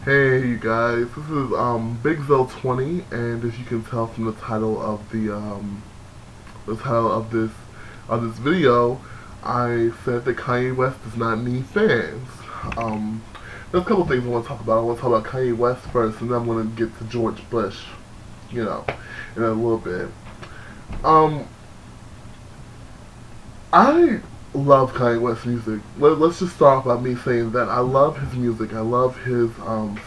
Hey you guys, this is Big Zell 20, and as you can tell from the title of the title of this video, I said that Kanye West does not need fans. Um, there's a couple things I want to talk about. I want to talk about Kanye West first, and then I'm going to get to George Bush, you know, in a little bit. Um, I love Kanye West's music. Let's just start off by me saying that I love his music. I love his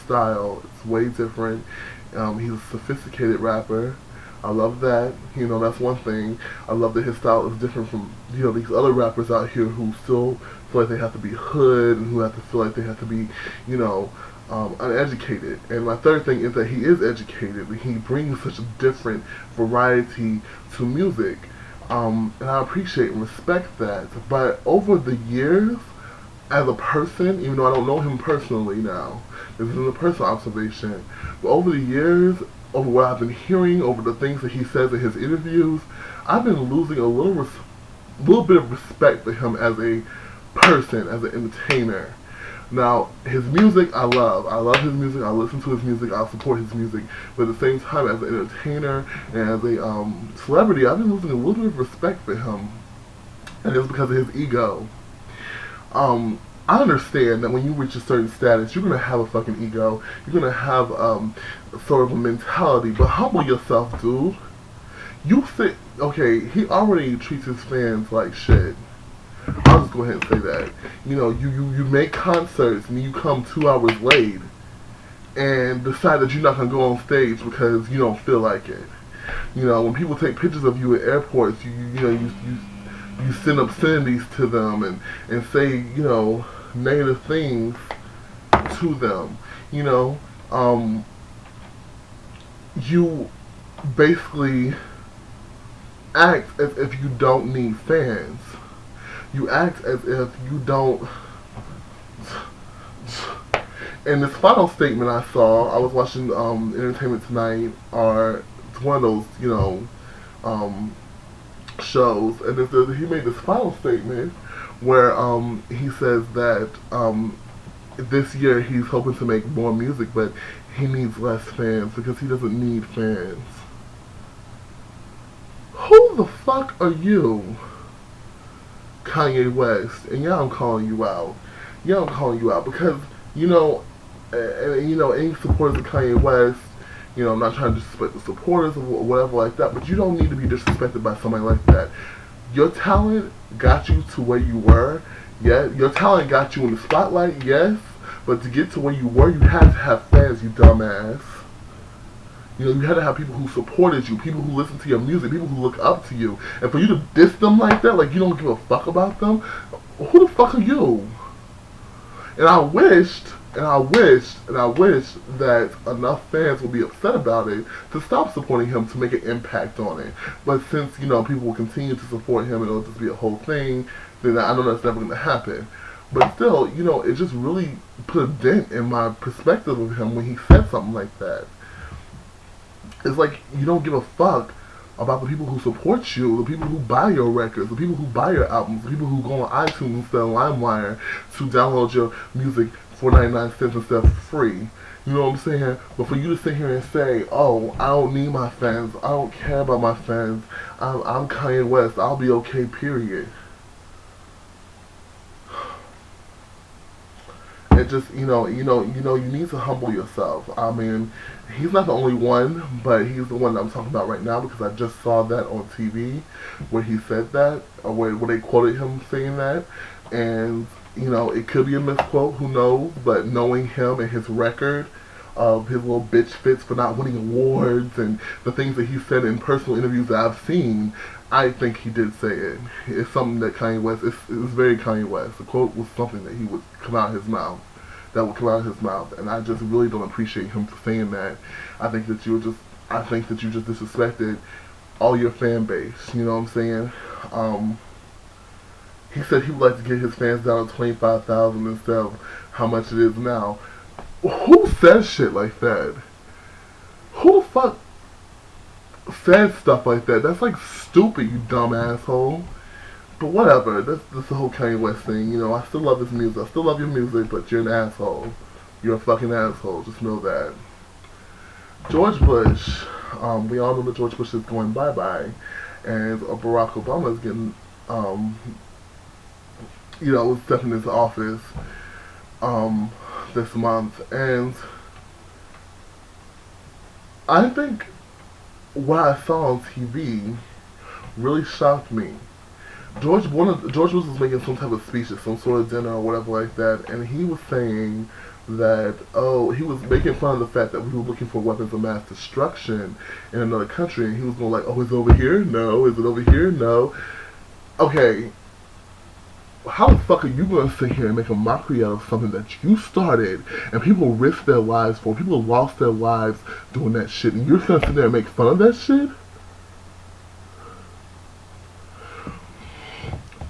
style. It's way different. He's a sophisticated rapper. I love that. You know, that's one thing. I love that his style is different from, you know, these other rappers out here who still feel like they have to be hood and who have to feel like they have to be, you know, uneducated. And my third thing is that he is educated. He brings such a different variety to music. And I appreciate and respect that. But over the years, as a person, even though I don't know him personally now, this is a personal observation, but over the years, over what I've been hearing, over the things that he says in his interviews, I've been losing a little bit of respect for him as a person, as an entertainer. Now, his music I love. I love his music. I listen to his music. I support his music. But at the same time, as an entertainer and as a celebrity, I've been losing a little bit of respect for him. And it's because of his ego. I understand that when you reach a certain status, you're going to have a fucking ego. You're going to have sort of a mentality. But humble yourself, dude. You think, okay, he already treats his fans like shit. I'll just go ahead and say that. You know, you make concerts and you come 2 hours late and decide that you're not going to go on stage because you don't feel like it. You know, when people take pictures of you at airports, you send obscenities to them and say, you know, negative things to them. You know, you basically act as if you don't need fans. You act as if you don't. In this final statement I saw, I was watching Entertainment Tonight, or it's one of those, you know, shows, and he made this final statement where he says that this year he's hoping to make more music, but he needs less fans because he doesn't need fans. Who the fuck are you? Kanye West, and yeah, I'm calling you out. Yeah, I'm calling you out because, you know, you know, any supporters of Kanye West, you know, I'm not trying to disrespect the supporters or whatever like that, but you don't need to be disrespected by somebody like that. Your talent got you to where you were, yeah, your talent got you in the spotlight, yes, but to get to where you were, you had to have fans, you dumbass. You know, you had to have people who supported you, people who listen to your music, people who look up to you. And for you to diss them like that, like you don't give a fuck about them, who the fuck are you? And I wished that enough fans would be upset about it to stop supporting him, to make an impact on it. But since, you know, people will continue to support him and it'll just be a whole thing, then I know that's never going to happen. But still, you know, it just really put a dent in my perspective of him when he said something like that. It's like you don't give a fuck about the people who support you, the people who buy your records, the people who buy your albums, the people who go on iTunes instead of LimeWire to download your music for 99 cents instead of free. You know what I'm saying? But for you to sit here and say, oh, I don't need my fans, I don't care about my fans, I'm Kanye West, I'll be okay, period. It just, you need to humble yourself. I mean, he's not the only one, but he's the one that I'm talking about right now because I just saw that on TV where he said that, or where they quoted him saying that. And, you know, it could be a misquote, who knows, but knowing him and his record of his little bitch fits for not winning awards and the things that he said in personal interviews that I've seen, I think he did say it. It's something that Kanye West, it was very Kanye West. The quote was something that he would come out of his mouth. And I just really don't appreciate him for saying that. I think that you just disrespected all your fan base. You know what I'm saying? He said he would like to get his fans down to 25,000 instead of how much it is now. Who says shit like that? Who the fuck says stuff like that? That's like stupid, you dumb asshole. But whatever, that's the whole Kanye West thing, you know, I still love his music, I still love your music, but you're an asshole. You're a fucking asshole. Just know that. George Bush, we all know that George Bush is going bye-bye, and Barack Obama is getting, stepping into office um, this month. And I think what I saw on TV really shocked me. George Bush was making some type of speech at some sort of dinner or whatever like that, and he was saying that, he was making fun of the fact that we were looking for weapons of mass destruction in another country, and he was going like, oh, is it over here? No. Is it over here? No. Okay, how the fuck are you going to sit here and make a mockery out of something that you started and people risked their lives for, people lost their lives doing that shit, and you're going to sit there and make fun of that shit?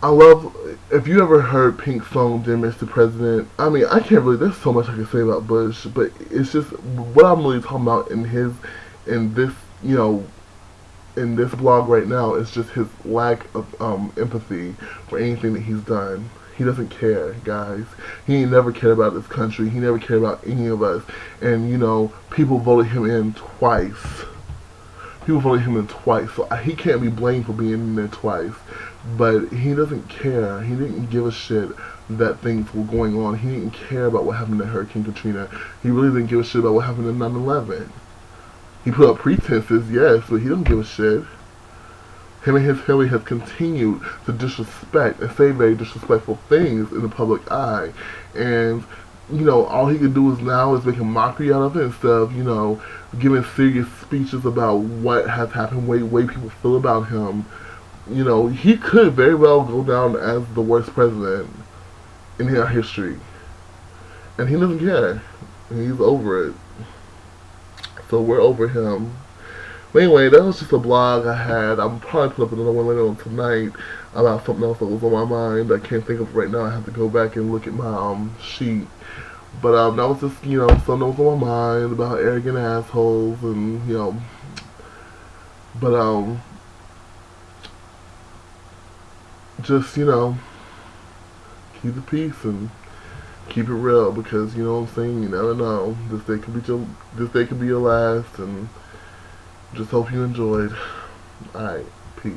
I love, if you ever heard Pink's song, Dear Mr. President, I mean, I can't really, there's so much I can say about Bush, but it's just, what I'm really talking about in this, in this blog right now is just his lack of empathy for anything that he's done. He doesn't care, guys. He ain't never cared about this country. He never cared about any of us. And, people voted him in twice. People voted him in twice, so he can't be blamed for being in there twice. But he doesn't care. He didn't give a shit that things were going on. He didn't care about what happened to Hurricane Katrina. He really didn't give a shit about what happened in 9/11. He put up pretenses, yes, but he doesn't give a shit. Him and his family have continued to disrespect and say very disrespectful things in the public eye. And, all he can do is now is make a mockery out of it instead of, giving serious speeches about what has happened, way people feel about him. He could very well go down as the worst president in our history. And he doesn't care. He's over it. So we're over him. But anyway, that was just a blog I had. I'm probably put up another one later on tonight about something else that was on my mind. I can't think of it right now. I have to go back and look at my sheet. But that was just, something that was on my mind about arrogant assholes and, but just, keep the peace and keep it real, because you know what I'm saying, you never know. This day could be your last, and just hope you enjoyed. Alright, peace.